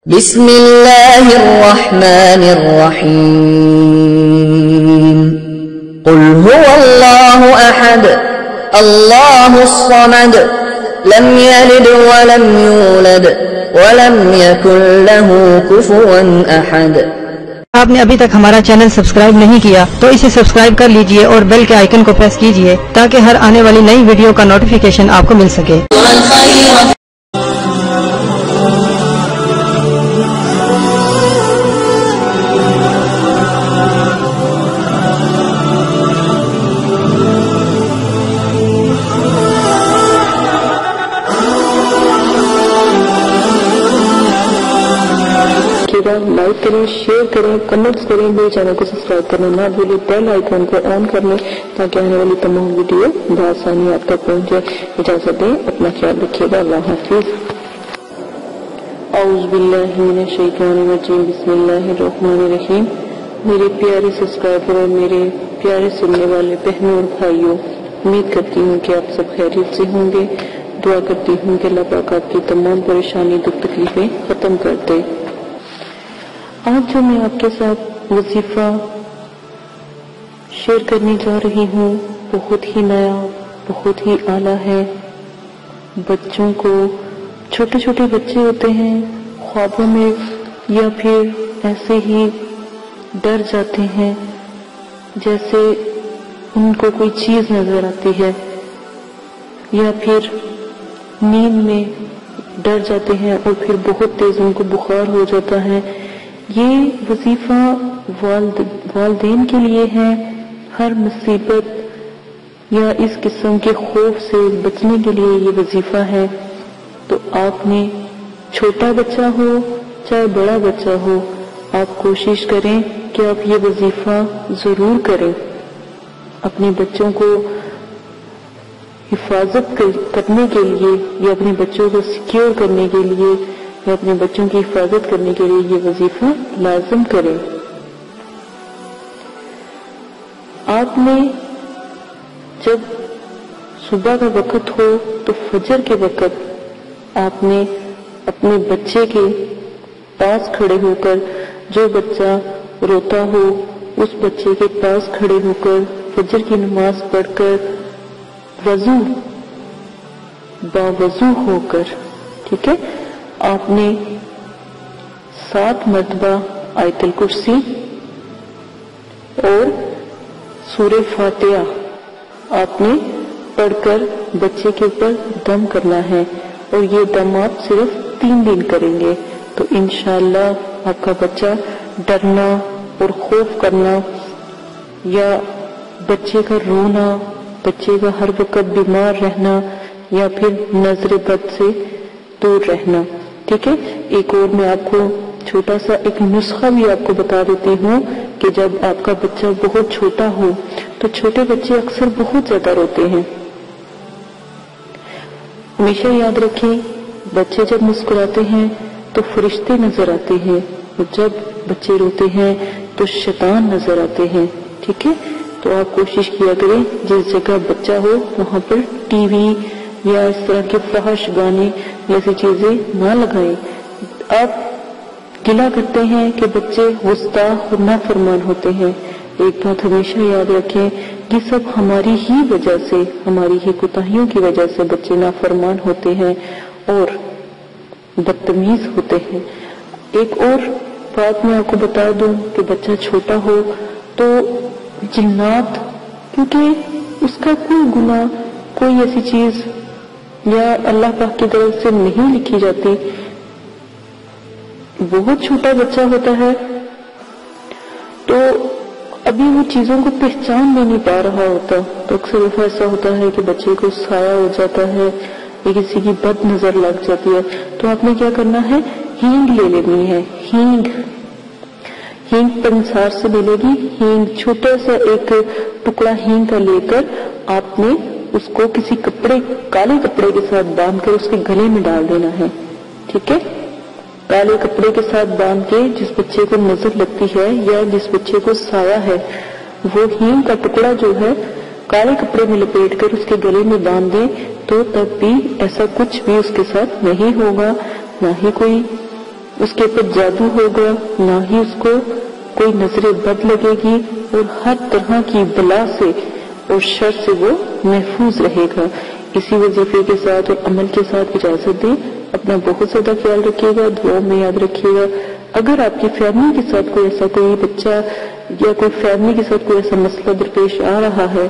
بسم اللہ الرحمن الرحیم قل هو اللہ احد اللہ الصمد لم یلد ولم یولد ولم یکن له کفوا احد۔ آپ نے ابھی تک ہمارا چینل سبسکرائب نہیں کیا تو اسے سبسکرائب کر لیجئے اور بیل کے آئیکن کو پریس کیجئے تاکہ ہر آنے والی نئی ویڈیو کا نوٹیفیکیشن آپ کو مل سکے۔ لائک کریں، شیئر کریں، کمنٹس کریں، میرے چینل کو سبسکرائب کرنا نہ بھولیں، بیل آئیکن کو آن کر لیں تاکہ آنے والی تمام ویڈیو بآسانی آپ تک پہنچے۔ اجازت دیں، اپنا خیال رکھیے گا، اللہ حافظ۔ اعوذ باللہ من الشیطان الرجیم، بسم اللہ الرحمن الرحیم۔ میرے پیارے سبسکرائبر اور میرے پیارے سننے والے بہنوں اور بھائیوں، امید کرتی ہوں کہ آپ سب خیریت سے ہوں گے۔ دعا کرتی ہوں کہ اللہ پاک آپ کی تمام پریشانی، دکھ تکلیفیں ختم کر دے۔ آج جو میں آپ کے ساتھ وظیفہ شیئر کرنے جا رہی ہوں بہت ہی نیا، بہت ہی اعلیٰ ہے۔ بچوں کو، چھوٹے چھوٹے بچے ہوتے ہیں، خوابوں میں یا پھر ایسے ہی ڈر جاتے ہیں جیسے ان کو کوئی چیز نظر آتی ہے، یا پھر نیند میں ڈر جاتے ہیں اور پھر بہت تیز ان کو بخار ہو جاتا ہے۔ یہ وظیفہ والدین کے لیے ہے۔ ہر مصیبت یا اس قسم کے خوف سے بچنے کے لیے یہ وظیفہ ہے۔ تو آپ نے، چھوٹا بچہ ہو چاہے بڑا بچہ ہو، آپ کوشش کریں کہ آپ یہ وظیفہ ضرور کریں۔ اپنے بچوں کو حفاظت کرنے کے لیے یا اپنے بچوں کو سیکیور کرنے کے لیے یا اپنے بچوں کی حفاظت کرنے کے لیے یہ وظیفہ لازم کریں۔ آپ نے جب صبح کا وقت ہو تو فجر کے وقت آپ نے اپنے بچے کے پاس کھڑے ہو کر، جو بچہ روتا ہو اس بچے کے پاس کھڑے ہو کر فجر کی نماز پڑھ کر باوضو ہو کر، ٹھیک ہے، آپ نے 7 مرتبہ آیت الکرسی اور سورہ فاتحہ آپ نے پڑھ کر بچے کے اوپر دم کرنا ہے، اور یہ دم آپ صرف 3 دن کریں گے تو انشاءاللہ آپ کا بچہ ڈرنا اور خوف کرنا یا بچے کا رونا، بچے کا ہر وقت بیمار رہنا یا پھر نظر بد سے دور رہنا، ٹھیک ہے۔ ایک اور میں آپ کو چھوٹا سا ایک نسخہ بھی آپ کو بتا دیتی ہوں کہ جب آپ کا بچہ بہت چھوٹا ہو تو چھوٹے بچے اکثر بہت زیادہ روتے ہیں۔ ہمیشہ یاد رکھیں، بچے جب مسکراتے ہیں تو فرشتے نظر آتے ہیں، اور جب بچے روتے ہیں تو شیطان نظر آتے ہیں، ٹھیک ہے۔ تو آپ کوشش کیا کریں جس جگہ بچہ ہو وہاں پر ٹی وی یا اس طرح کے فحش گانے جیسی چیزیں نہ لگائیں۔ آپ گلہ کرتے ہیں کہ بچے گستاخ اور نافرمان ہوتے ہیں، ایک بات ہمیشہ یاد رکھیں، یہ سب ہماری ہی وجہ سے، ہماری ہی کوتاہیوں کی وجہ سے بچے نافرمان ہوتے ہیں اور بدتمیز ہوتے ہیں۔ ایک اور بات میں آپ کو بتا دوں کہ بچہ چھوٹا ہو تو جنات، کیونکہ اس کا کوئی گناہ، کوئی ایسی چیز یا اللہ پاک کی طرف سے نہیں لکھی جاتی، بہت چھوٹا بچہ ہوتا ہے تو ابھی وہ چیزوں کو پہچان بھی نہیں پا رہا ہوتا، تو اکثر ایسا ہوتا ہے کہ بچے کو سایہ ہو جاتا ہے یا کسی کی بد نظر لگ جاتی ہے، تو آپ نے کیا کرنا ہے، ہینگ لے لینی ہے۔ ہینگ پنسار سے ملے گی، ہینگ چھوٹا سا ایک ٹکڑا ہینگ کا لے کر آپ نے اس کو کسی کالے کپڑے کے ساتھ باندھ کر اس کے گلے میں ڈال دینا ہے، ٹھیک ہے۔ کالے کپڑے کے ساتھ باندھ کے جس بچے کو نظر لگتی ہے یا جس بچے کو سایہ ہے وہ ہینگ کا ٹکڑا جو ہے کالے کپڑے میں لپیٹ کر اس کے گلے میں باندھ دیں، تو تب بھی ایسا کچھ بھی اس کے ساتھ نہیں ہوگا، نہ ہی کوئی اس کے اوپر جادو ہوگا، نہ ہی اس کو کوئی نظر بد لگے گی، اور ہر طرح کی بلا سے اور شر سے وہ محفوظ رہے گا۔ اسی وظیفے کے ساتھ اور عمل کے ساتھ اجازت دیں، اپنا بہت زیادہ خیال رکھیے گا، دعاؤں میں یاد رکھیے گا۔ اگر آپ کی فیملی کے ساتھ کوئی ایسا کوئی بچہ یا کوئی فیملی کے ساتھ کوئی ایسا مسئلہ درپیش آ رہا ہے